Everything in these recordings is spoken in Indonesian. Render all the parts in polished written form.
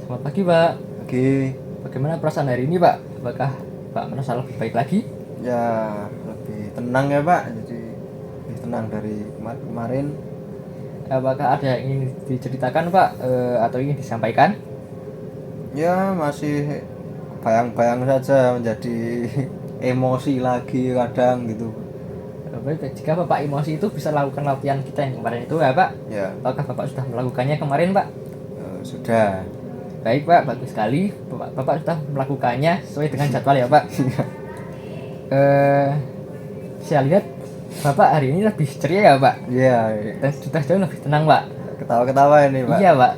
Selamat pagi, Pak. Oke, Bagaimana perasaan hari ini, Pak? Apakah Pak merasa lebih baik lagi? ya lebih tenang ya Pak, jadi lebih tenang dari kemarin-kemarin. Apakah ada yang ingin diceritakan, Pak, atau ingin disampaikan? Ya masih bayang-bayang saja menjadi emosi lagi kadang gitu. Baik, jika Bapak emosi itu bisa lakukan latihan kita yang kemarin itu ya, Pak. Ya, Apakah Bapak sudah melakukannya kemarin, Pak? sudah. Baik, Pak, bagus sekali. Bapak sudah melakukannya sesuai dengan jadwal ya, Pak. Eh, saya lihat Bapak hari ini lebih ceria ya, Pak. Iya, Dan sudah jauh lebih tenang, Pak. ketawa-ketawa ini Pak. Iya, Pak.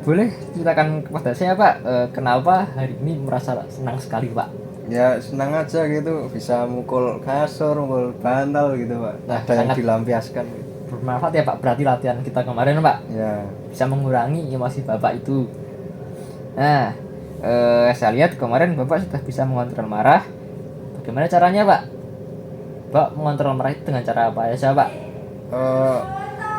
Boleh ceritakan kepada saya, Pak, kenapa hari ini merasa senang sekali, Pak? Ya senang aja gitu, bisa mukul kasur, mukul bantal gitu Pak. Nah, Ada yang sangat dilampiaskan gitu. bermanfaat ya, Pak. Berarti latihan kita kemarin, Pak, Ya, bisa mengurangi emosi Bapak itu. Nah, saya lihat kemarin Bapak sudah bisa mengontrol marah. Bagaimana caranya, Pak? Pak mengontrol marah itu dengan cara apa aja, Pak? eh,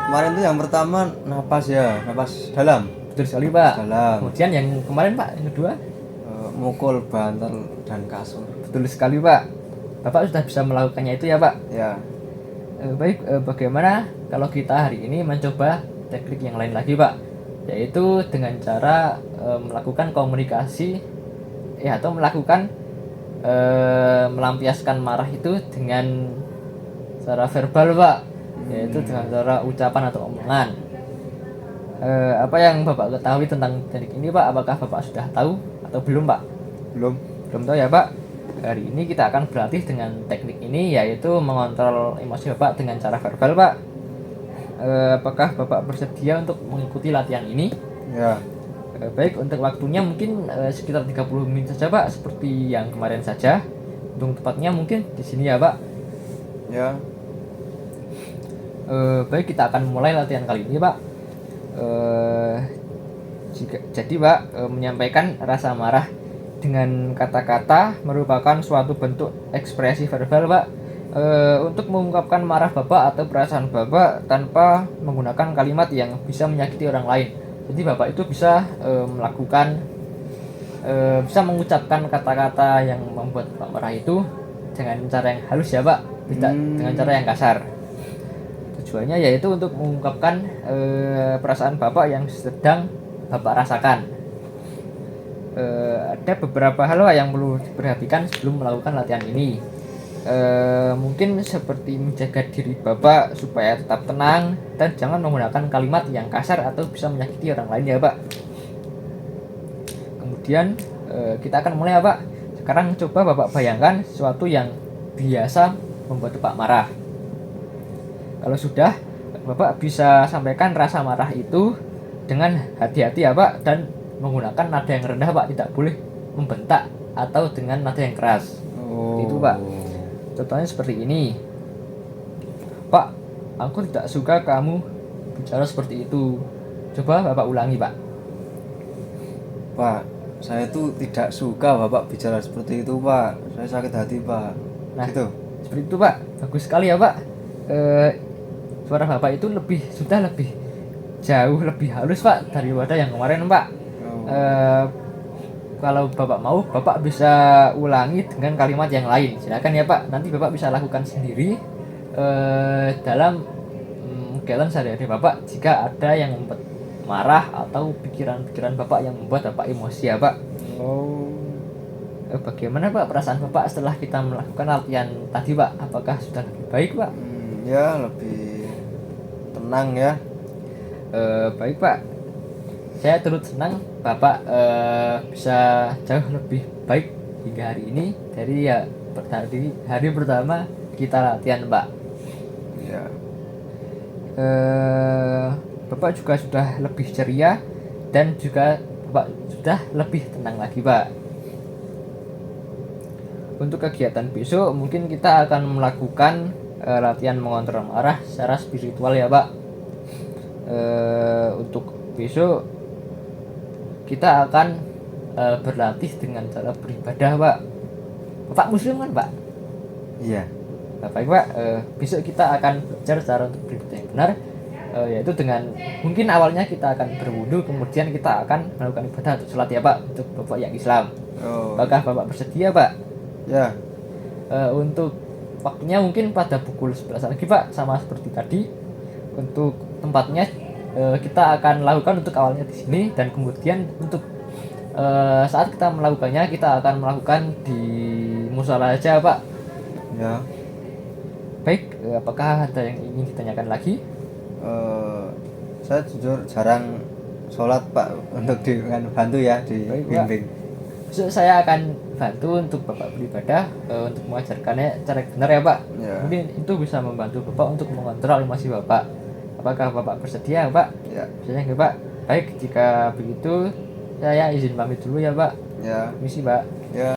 kemarin tuh yang pertama napas ya, napas dalam. Betul sekali, Pak. Dalam. Kemudian yang kemarin, Pak, yang kedua? Mukul bantal dan kasur. Betul sekali, Pak. Bapak sudah bisa melakukannya itu ya, Pak. Ya, Baik, bagaimana kalau kita hari ini mencoba teknik yang lain lagi, Pak? Yaitu dengan cara melakukan komunikasi atau melakukan melampiaskan marah itu dengan cara verbal, Pak. Yaitu dengan cara ucapan atau omongan. Apa yang Bapak ketahui tentang teknik ini, Pak? Apakah Bapak sudah tahu atau belum, Pak? belum. Belum tahu ya, Pak. Hari ini kita akan berlatih dengan teknik ini, yaitu mengontrol emosi Bapak dengan cara verbal, Pak. Apakah Bapak bersedia untuk mengikuti latihan ini? Ya, Baik, untuk waktunya mungkin sekitar 30 menit saja, Pak, seperti yang kemarin saja. Untuk tepatnya mungkin di sini ya, Pak. ya, Baik, kita akan mulai latihan kali ini, Pak. Jadi, Pak, menyampaikan rasa marah dengan kata-kata merupakan suatu bentuk ekspresi verbal, Pak. Untuk mengungkapkan marah Bapak atau perasaan Bapak tanpa menggunakan kalimat yang bisa menyakiti orang lain. Jadi Bapak itu bisa bisa mengucapkan kata-kata yang membuat Bapak marah itu dengan cara yang halus ya, Pak, tidak dengan cara yang kasar. Tujuannya yaitu untuk mengungkapkan perasaan Bapak yang sedang Bapak rasakan. Ada beberapa hal yang perlu diperhatikan sebelum melakukan latihan ini. Mungkin seperti menjaga diri Bapak supaya tetap tenang dan jangan menggunakan kalimat yang kasar atau bisa menyakiti orang lain ya, Pak. Kemudian kita akan mulai ya, Pak. Sekarang coba Bapak bayangkan sesuatu yang biasa membuat Bapak marah. Kalau sudah, Bapak bisa sampaikan rasa marah itu dengan hati-hati ya, Pak, dan menggunakan nada yang rendah, Pak. Tidak boleh membentak atau dengan nada yang keras. Itu, Pak. Contohnya seperti ini. Pak, aku tidak suka kamu bicara seperti itu. Coba Bapak ulangi, Pak. Pak, saya tuh tidak suka Bapak bicara seperti itu, Pak. Saya sakit hati, Pak. Nah, Gitu. seperti itu, Pak. Bagus sekali ya, Pak. Suara Bapak itu sudah lebih jauh lebih halus, Pak, daripada yang kemarin, Pak. Kalau Bapak mau, Bapak bisa ulangi dengan kalimat yang lain. Silakan ya, Pak. Nanti Bapak bisa lakukan sendiri dalam kegiatan sehari-hari Bapak jika ada yang membuat marah atau pikiran-pikiran Bapak yang membuat Bapak emosi ya, Pak. Bagaimana, Pak, perasaan Bapak setelah kita melakukan latihan tadi, Pak? Apakah sudah lebih baik, Pak? Ya lebih tenang ya. Baik, Pak. Saya turut senang Bapak bisa jauh lebih baik hingga hari ini dari hari pertama kita latihan, Pak. Ya, Bapak juga sudah lebih ceria dan juga Bapak sudah lebih tenang lagi, Pak. Untuk kegiatan besok mungkin kita akan melakukan latihan mengontrol marah secara spiritual ya, Pak. Untuk besok kita akan berlatih dengan cara beribadah, Pak. Bapak Muslim kan, Pak? iya. Baik, Pak. Besok kita akan belajar cara untuk beribadah yang benar, yaitu dengan mungkin awalnya kita akan berwudu, kemudian kita akan melakukan ibadah untuk sholat ya Pak, untuk Bapak yang Islam. Oh. Apakah Bapak bersedia Pak? Ya. Untuk waktunya mungkin pada pukul 11 lagi Pak, sama seperti tadi. Untuk tempatnya kita akan lakukan untuk awalnya di sini, dan kemudian untuk saat kita melakukannya kita akan melakukan di musola aja Pak. Ya. Baik, apakah ada yang ingin ditanyakan lagi? Saya jujur jarang sholat Pak, untuk bantu ya di Baik, Pak. bimbing. Besok saya akan bantu untuk Bapak beribadah, untuk mengajarkannya cara benar ya Pak. Ya. Mungkin itu bisa membantu Bapak untuk mengontrol emosi Bapak. Apakah Bapak bersedia Pak? Ya. Bersedia nggak Pak? Baik, jika begitu saya izin pamit dulu ya Pak. Ya. Misi Pak. Ya.